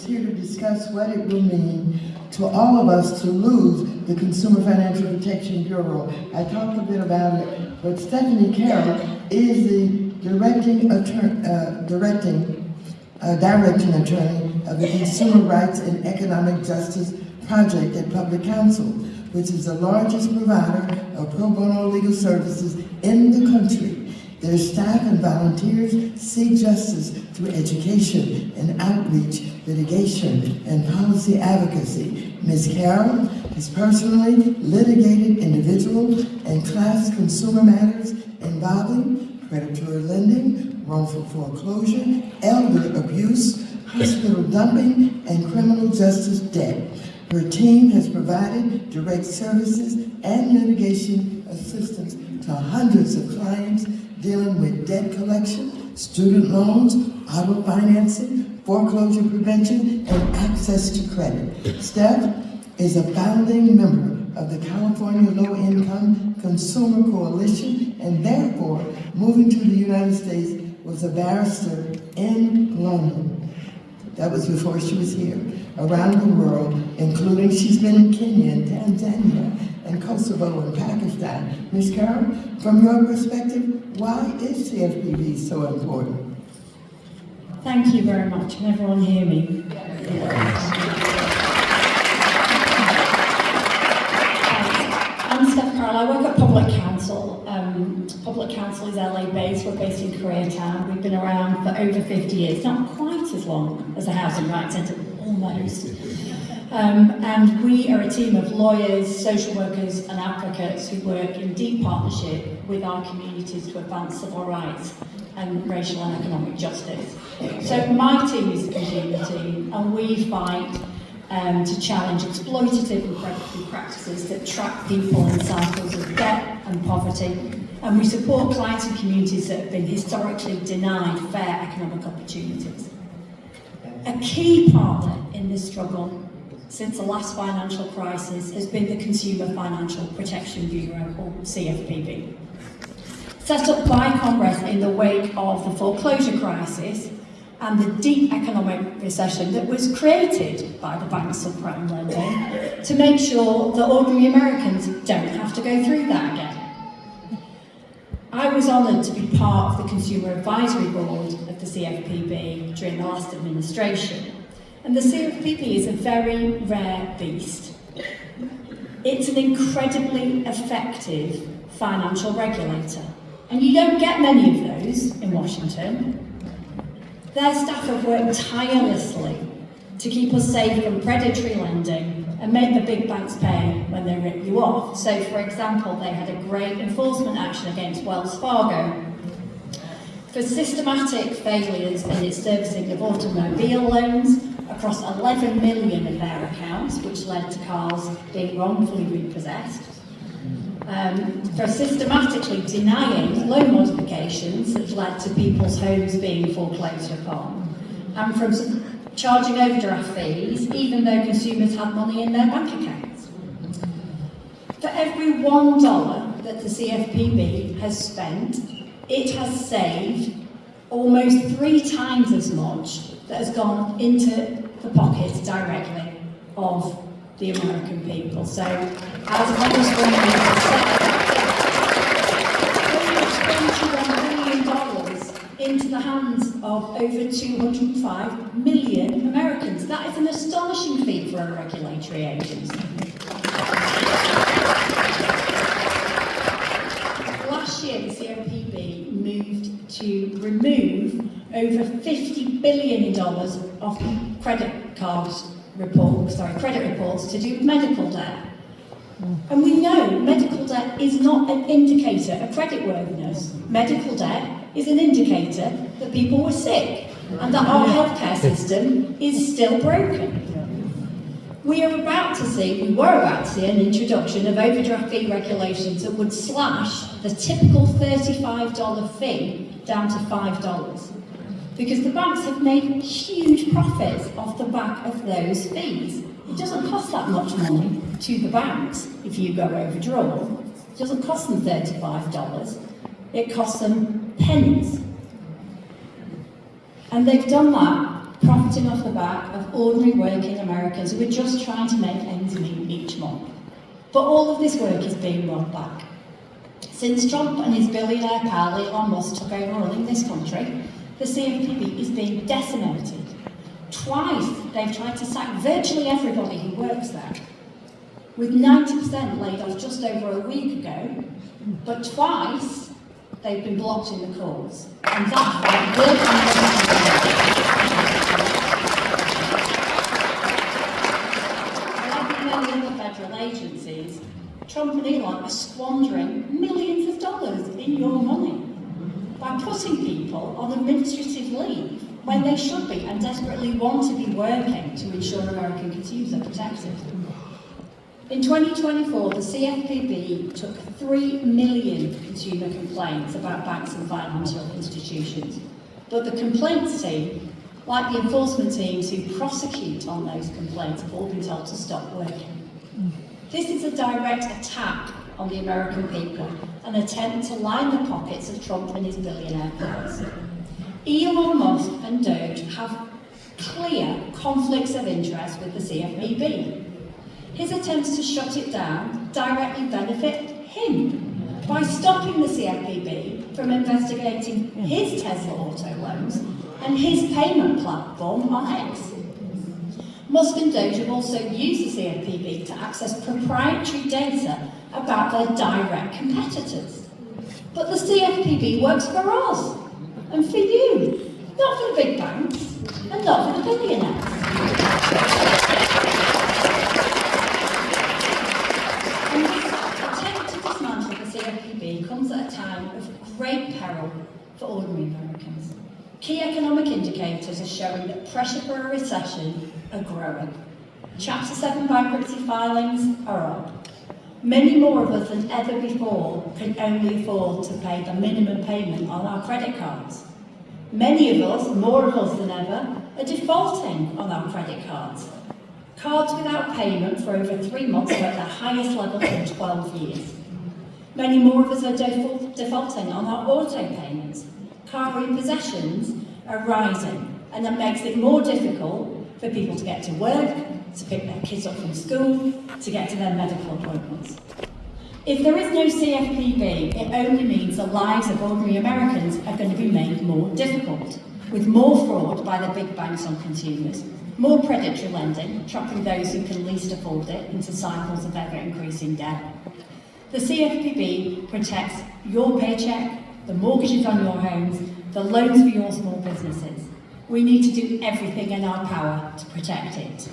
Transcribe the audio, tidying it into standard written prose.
is here to discuss what it will mean to all of us to lose the Consumer Financial Protection Bureau. I talked a bit about it, but Stephanie Carroll is the directing attorney of the Consumer Rights and Economic Justice Project at Public Counsel, which is the largest provider of pro bono legal services in the country. Their staff and volunteers seek justice through education and outreach, litigation, and policy advocacy. Ms. Carroll has personally litigated individual and class consumer matters involving predatory lending, wrongful foreclosure, elder abuse, hospital dumping, and criminal justice debt. Her team has provided direct services and litigation assistance to hundreds of clients dealing with debt collection, student loans, auto financing, foreclosure prevention, and access to credit. Steph is a founding member of the California Low Income Consumer Coalition, and therefore, moving to the United States, was a barrister in London. That was before she was here. Around the world, including she's been in Kenya and Tanzania and Kosovo and Pakistan. Ms. Carroll, from your perspective, why is CFPB so important? Thank you very much. Can everyone hear me? I'm Steph Carroll. I work at Public Counsel. Public Counsel is LA based. We're based in Koreatown. We've been around for over 50 years, not quite as long as the Housing Rights Centre, almost. And we are a team of lawyers, social workers and advocates who work in deep partnership with our communities to advance civil rights and racial and economic justice. So my team is the consumer team, and we fight to challenge exploitative and predatory practices that trap people in cycles of debt and poverty. And we support clients and communities that have been historically denied fair economic opportunities. A key partner in this struggle since the last financial crisis has been the Consumer Financial Protection Bureau, or CFPB. Set up by Congress in the wake of the foreclosure crisis and the deep economic recession that was created by the bank's subprime lending to make sure that ordinary Americans don't have to go through that again. I was honoured to be part of the Consumer Advisory Board of the CFPB during the last administration. And the CFPB is a very rare beast. It's an incredibly effective financial regulator. And you don't get many of those in Washington. Their staff have worked tirelessly to keep us safe from predatory lending and make the big banks pay when they rip you off. So, for example, they had a great enforcement action against Wells Fargo for systematic failures in its servicing of automobile loans across 11 million of their accounts, which led to cars being wrongfully repossessed. For systematically denying loan modifications that led to people's homes being foreclosed upon, and from charging overdraft fees even though consumers had money in their bank accounts. For every $1 that the CFPB has spent, it has saved almost 3 times as much that has gone into the pockets directly of the American people. So, as Congresswoman said, $21 billion into the hands of over 205 million Americans. That is an astonishing feat for a regulatory agency. Last year, the CFPB moved to remove over $50 billion of credit reports to do with medical debt. And we know medical debt is not an indicator of creditworthiness. Medical debt is an indicator that people were sick and that our healthcare system is still broken. We were about to see an introduction of overdraft fee regulations that would slash the typical $35 fee down to $5. Because the banks have made huge profits off the back of those fees. It doesn't cost that much money to the banks if you go overdraw. It doesn't cost them $35. It costs them pennies. And they've done that profiting off the back of ordinary working Americans who are just trying to make ends meet each month. But all of this work is being rolled back. Since Trump and his billionaire pal Elon Musk took over running this country, the CFPB is being decimated. Twice they've tried to sack virtually everybody who works there, with 90% laid off just over a week ago, but twice they've been blocked in the calls. And that's why we're like many other federal agencies, Trump and Elon are squandering millions of dollars in your money by putting people on administrative leave when they should be and desperately want to be working to ensure American consumers are protected. In 2024, the CFPB took 3 million consumer complaints about banks and financial institutions. But the complaints team, like the enforcement teams who prosecute on those complaints, have all been told to stop working. This is a direct attack on the American people, an attempt to line the pockets of Trump and his billionaire pals. Elon Musk and Doge have clear conflicts of interest with the CFPB. His attempts to shut it down directly benefit him by stopping the CFPB from investigating his Tesla auto loans and his payment platform on X. Musk and Doge have also used the CFPB to access proprietary data about their direct competitors. But the CFPB works for us and for you, not for the big banks and not for the billionaires. And this attempt to dismantle the CFPB comes at a time of great peril for ordinary Americans. Key economic indicators are showing that pressure for a recession are growing. Chapter 7 bankruptcy filings are up. Many more of us than ever before can only afford to pay the minimum payment on our credit cards. Many of us, more of us than ever, are defaulting on our credit cards. Cards without payment for over 3 months are at their highest level in 12 years. Many more of us are defaulting on our auto payments. Car repossessions are rising, and that makes it more difficult for people to get to work, to pick their kids up from school, to get to their medical appointments. If there is no CFPB, it only means the lives of ordinary Americans are going to be made more difficult, with more fraud by the big banks on consumers, more predatory lending, trapping those who can least afford it into cycles of ever-increasing debt. The CFPB protects your paycheck, the mortgages on your homes, the loans for your small businesses. We need to do everything in our power to protect it.